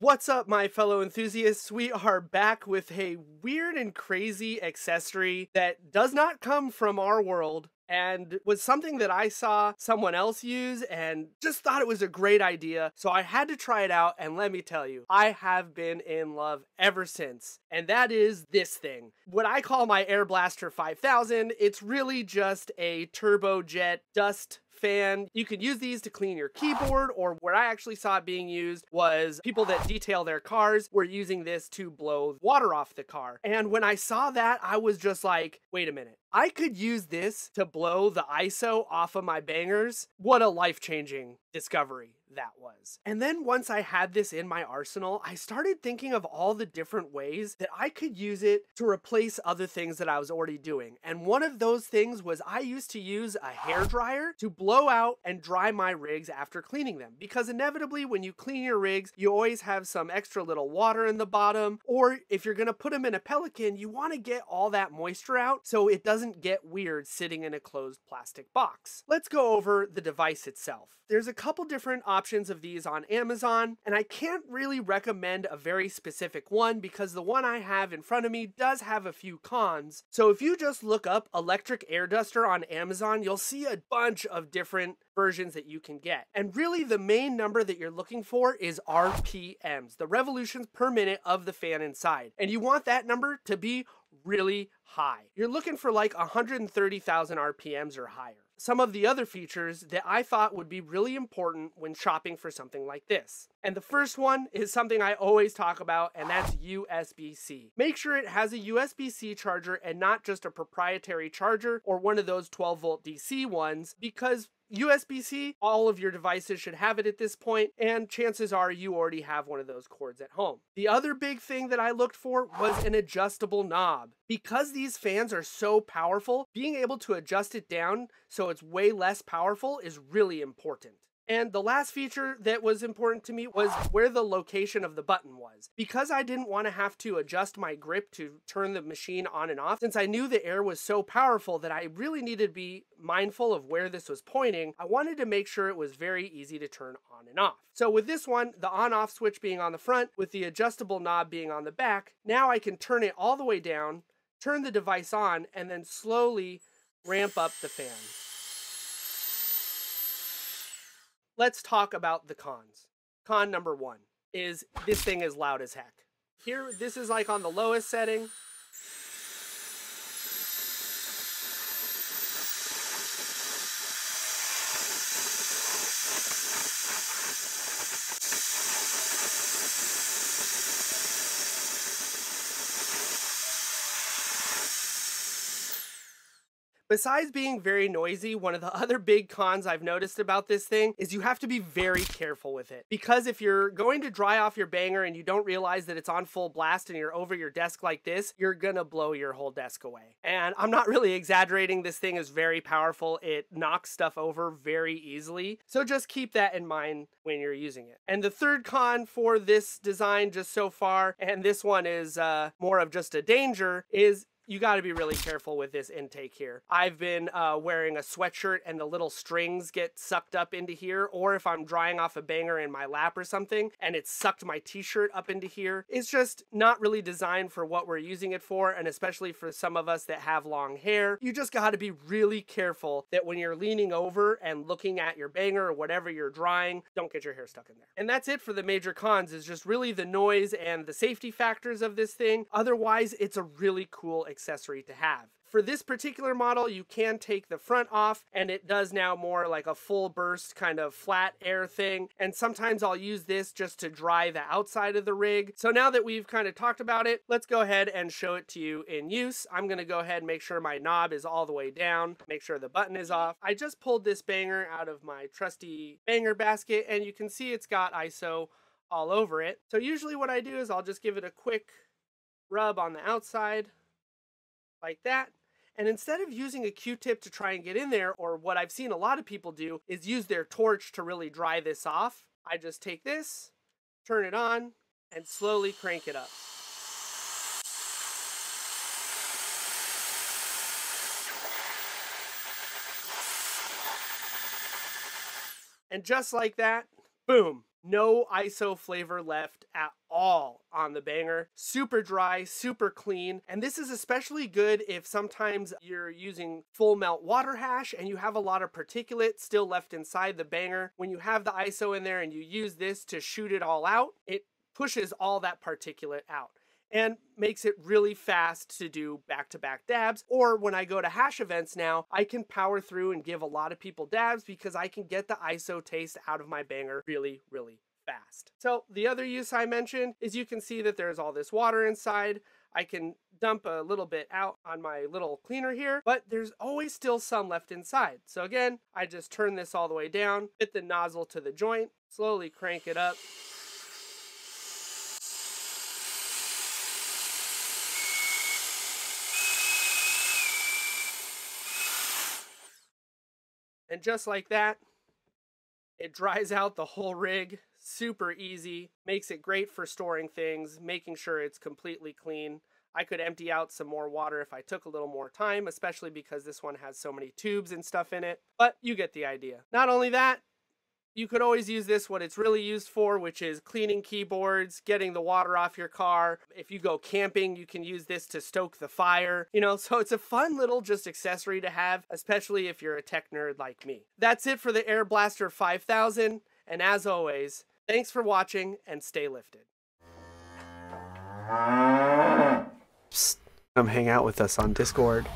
What's up, my fellow enthusiasts? We are back with a weird and crazy accessory that does not come from our world and was something that I saw someone else use and just thought it was a great idea. So I had to try it out, and let me tell you, I have been in love ever since. And that is this thing. What I call my Air Blaster 5000. It's really just a turbojet dust fan. You can use these to clean your keyboard, or where I actually saw it being used was people that detail their cars were using this to blow water off the car. And when I saw that, I was just like, wait a minute. I could use this to blow the ISO off of my bangers. What a life-changing discovery that was. And then once I had this in my arsenal, I started thinking of all the different ways that I could use it to replace other things that I was already doing. And one of those things was I used to use a hairdryer to blow out and dry my rigs after cleaning them. Because inevitably when you clean your rigs, you always have some extra little water in the bottom, or if you're gonna put them in a Pelican, you wanna get all that moisture out so it doesn't get weird sitting in a closed plastic box. Let's go over the device itself. There's a couple different options of these on Amazon, and I can't really recommend a very specific one because the one I have in front of me does have a few cons. So if you just look up electric air duster on Amazon, you'll see a bunch of different versions that you can get. And really the main number that you're looking for is RPMs, the revolutions per minute of the fan inside. And you want that number to be really high. You're looking for like 130,000 RPMs or higher. Some of the other features that I thought would be really important when shopping for something like this. And the first one is something I always talk about, and that's USB-C. Make sure it has a USB-C charger and not just a proprietary charger or one of those 12-volt DC ones, because USB-C, all of your devices should have it at this point, and chances are you already have one of those cords at home. The other big thing that I looked for was an adjustable knob. Because these fans are so powerful, being able to adjust it down so it's way less powerful is really important. And the last feature that was important to me was where the location of the button was. Because I didn't want to have to adjust my grip to turn the machine on and off, since I knew the air was so powerful that I really needed to be mindful of where this was pointing, I wanted to make sure it was very easy to turn on and off. So with this one, the on-off switch being on the front, with the adjustable knob being on the back, now I can turn it all the way down, turn the device on, and then slowly ramp up the fan. Let's talk about the cons. Con number one is this thing is loud as heck. Here, this is like on the lowest setting. Besides being very noisy, one of the other big cons I've noticed about this thing is you have to be very careful with it. Because if you're going to dry off your banger and you don't realize that it's on full blast and you're over your desk like this, you're gonna blow your whole desk away. And I'm not really exaggerating, this thing is very powerful. It knocks stuff over very easily. So just keep that in mind when you're using it. And the third con for this design just so far, and this one is more of just a danger, is you got to be really careful with this intake here. I've been wearing a sweatshirt and the little strings get sucked up into here, or if I'm drying off a banger in my lap or something and it's sucked my t-shirt up into here. It's just not really designed for what we're using it for, and especially for some of us that have long hair. You just got to be really careful that when you're leaning over and looking at your banger or whatever you're drying, don't get your hair stuck in there. And that's it for the major cons, is just really the noise and the safety factors of this thing. Otherwise, it's a really cool accessory to have. For this particular model, you can take the front off, and it does now more like a full burst kind of flat air thing. And sometimes I'll use this just to dry the outside of the rig. So now that we've kind of talked about it, let's go ahead and show it to you in use. I'm gonna go ahead and make sure my knob is all the way down, make sure the button is off. I just pulled this banger out of my trusty banger basket, and you can see it's got ISO all over it. So usually what I do is I'll just give it a quick rub on the outside like that. And instead of using a Q-tip to try and get in there, or what I've seen a lot of people do is use their torch to really dry this off, I just take this, turn it on, and slowly crank it up. And just like that, boom, No ISO flavor left at all on the banger. Super dry, super clean. And this is especially good if sometimes you're using full melt water hash and you have a lot of particulate still left inside the banger. When you have the ISO in there and you use this to shoot it all out, it pushes all that particulate out and makes it really fast to do back-to-back dabs. Or when I go to hash events now, I can power through and give a lot of people dabs because I can get the ISO taste out of my banger really, really fast. So the other use I mentioned is you can see that there's all this water inside. I can dump a little bit out on my little cleaner here, but there's always still some left inside. So again, I just turn this all the way down, fit the nozzle to the joint, slowly crank it up. And just like that, it dries out the whole rig. Super easy. Makes it great for storing things, making sure it's completely clean. I could empty out some more water if I took a little more time, especially because this one has so many tubes and stuff in it. But you get the idea. Not only that, you could always use this what it's really used for, which is cleaning keyboards, getting the water off your car. If you go camping, you can use this to stoke the fire. You know, so it's a fun little just accessory to have, especially if you're a tech nerd like me. That's it for the Air Blaster 5000, and as always, thanks for watching and stay lifted. Psst, come hang out with us on Discord.